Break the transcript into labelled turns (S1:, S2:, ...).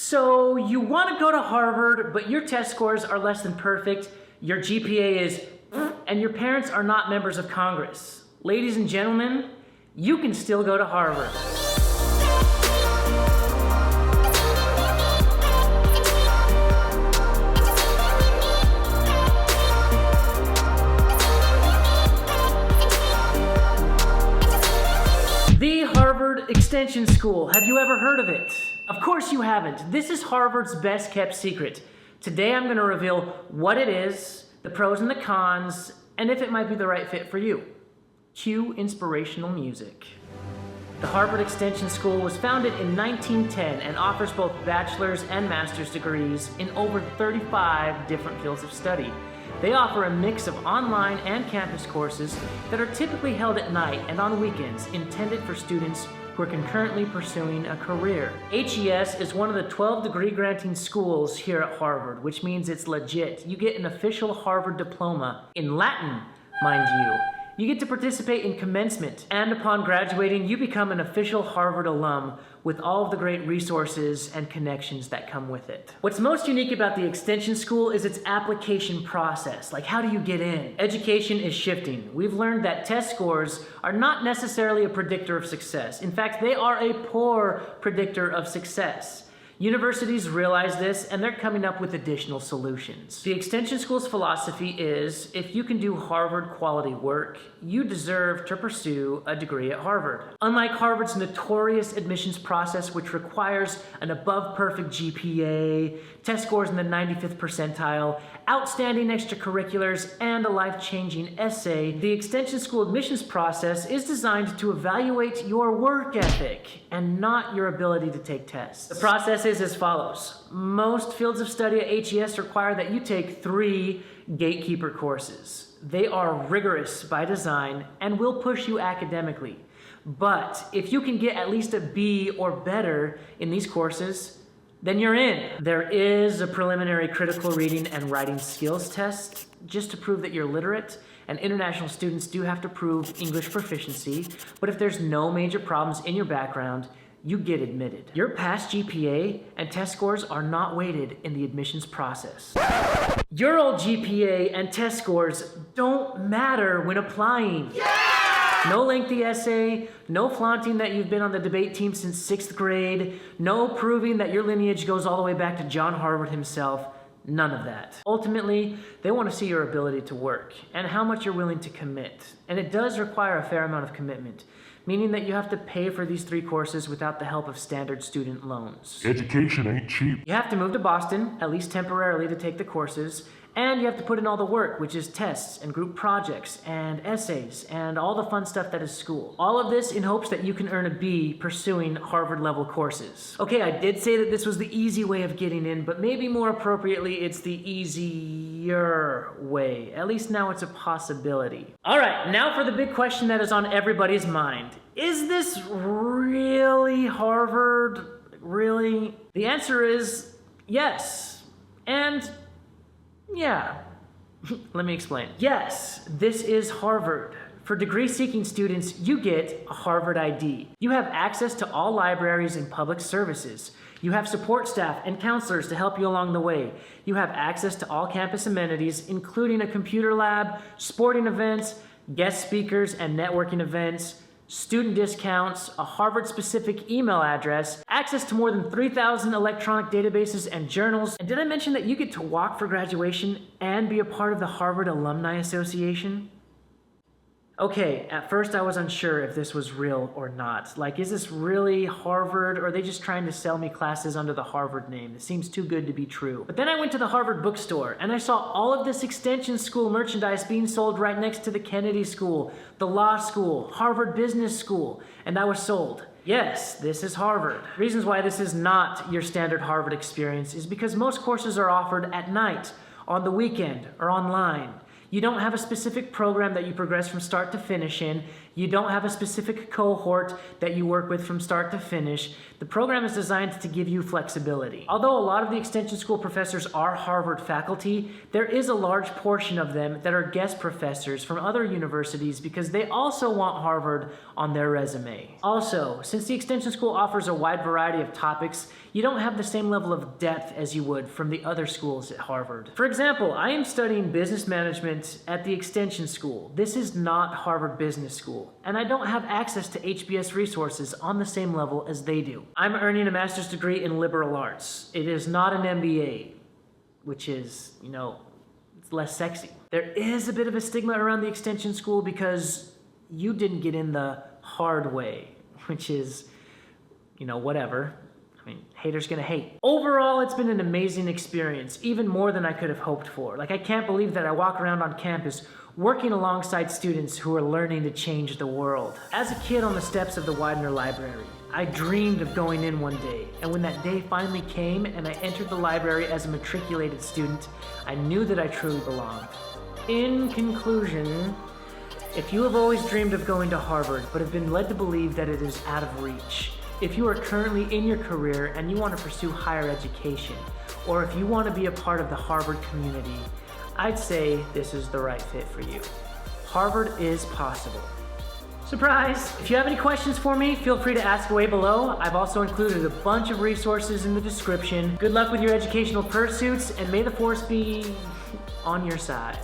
S1: So you want to go to Harvard, but your test scores are less than perfect, your GPA is and your parents are not members of Congress. Ladies and gentlemen, you can still go to Harvard. The Harvard Extension School. Have you ever heard of it? Of course you haven't. This is Harvard's best kept secret. Today I'm going to reveal what it is, the pros and the cons, and if it might be the right fit for you. Cue inspirational music. The Harvard Extension School was founded in 1910 and offers both bachelor's and master's degrees in over 35 different fields of study. They offer a mix of online and campus courses that are typically held at night and on weekends, intended for students who are concurrently pursuing a career. HES is one of the 12 degree-granting schools here at Harvard, which means it's legit. You get an official Harvard diploma, in Latin, mind you. You get to participate in commencement, and upon graduating, you become an official Harvard alum with all of the great resources and connections that come with it. What's most unique about the Extension School is its application process. Like, how do you get in? Education is shifting. We've learned that test scores are not necessarily a predictor of success. In fact, they are a poor predictor of success. Universities realize this, and they're coming up with additional solutions. The Extension School's philosophy is, if you can do Harvard quality work, you deserve to pursue a degree at Harvard. Unlike Harvard's notorious admissions process, which requires an above-perfect GPA, test scores in the 95th percentile, outstanding extracurriculars, and a life-changing essay, the Extension School admissions process is designed to evaluate your work ethic and not your ability to take tests. The process is as follows. Most fields of study at HES require that you take 3 gatekeeper courses. They are rigorous by design and will push you academically. But if you can get at least a B or better in these courses, then you're in. There is a preliminary critical reading and writing skills test just to prove that you're literate, and international students do have to prove English proficiency, but if there's no major problems in your background, you get admitted. Your past GPA and test scores are not weighted in the admissions process. Your old GPA and test scores don't matter when applying. Yeah! No lengthy essay, no flaunting that you've been on the debate team since 6th grade, no proving that your lineage goes all the way back to John Harvard himself. None of that. Ultimately, they want to see your ability to work and how much you're willing to commit. And it does require a fair amount of commitment, meaning that you have to pay for these 3 courses without the help of standard student loans.
S2: Education ain't cheap.
S1: You have to move to Boston, at least temporarily, to take the courses, and you have to put in all the work, which is tests and group projects and essays and all the fun stuff that is school. All of this in hopes that you can earn a B pursuing Harvard-level courses. Okay, I did say that this was the easy way of getting in, but maybe more appropriately, it's the easier way. At least now it's a possibility. All right, now for the big question that is on everybody's mind. Is this really Harvard? Really? The answer is yes. And yeah. Let me explain. Yes, this is Harvard. For degree-seeking students, you get a Harvard ID. You have access to all libraries and public services. You have support staff and counselors to help you along the way. You have access to all campus amenities, including a computer lab, sporting events, guest speakers and networking events, student discounts, a Harvard-specific email address, access to more than 3,000 electronic databases and journals. And did I mention that you get to walk for graduation and be a part of the Harvard Alumni Association? Okay, at first I was unsure if this was real or not. Like, is this really Harvard, or are they just trying to sell me classes under the Harvard name? It seems too good to be true. But then I went to the Harvard bookstore, and I saw all of this Extension School merchandise being sold right next to the Kennedy School, the Law School, Harvard Business School, and I was sold. Yes, this is Harvard. Reasons why this is not your standard Harvard experience is because most courses are offered at night, on the weekend, or online. You don't have a specific program that you progress from start to finish in. You don't have a specific cohort that you work with from start to finish. The program is designed to give you flexibility. Although a lot of the Extension School professors are Harvard faculty, there is a large portion of them that are guest professors from other universities because they also want Harvard on their resume. Also, since the Extension School offers a wide variety of topics, you don't have the same level of depth as you would from the other schools at Harvard. For example, I am studying business management at the Extension School. This is not Harvard Business School, and I don't have access to HBS resources on the same level as they do. I'm earning a master's degree in liberal arts. It is not an MBA, which is, it's less sexy. There is a bit of a stigma around the Extension School because you didn't get in the hard way, which is, whatever. I mean, haters gonna hate. Overall, it's been an amazing experience, even more than I could have hoped for. I can't believe that I walk around on campus working alongside students who are learning to change the world. As a kid on the steps of the Widener Library, I dreamed of going in one day, and when that day finally came and I entered the library as a matriculated student, I knew that I truly belonged. In conclusion, if you have always dreamed of going to Harvard but have been led to believe that it is out of reach, if you are currently in your career and you want to pursue higher education, or if you want to be a part of the Harvard community, I'd say this is the right fit for you. Harvard is possible. Surprise! If you have any questions for me, feel free to ask away below. I've also included a bunch of resources in the description. Good luck with your educational pursuits, and may the force be on your side.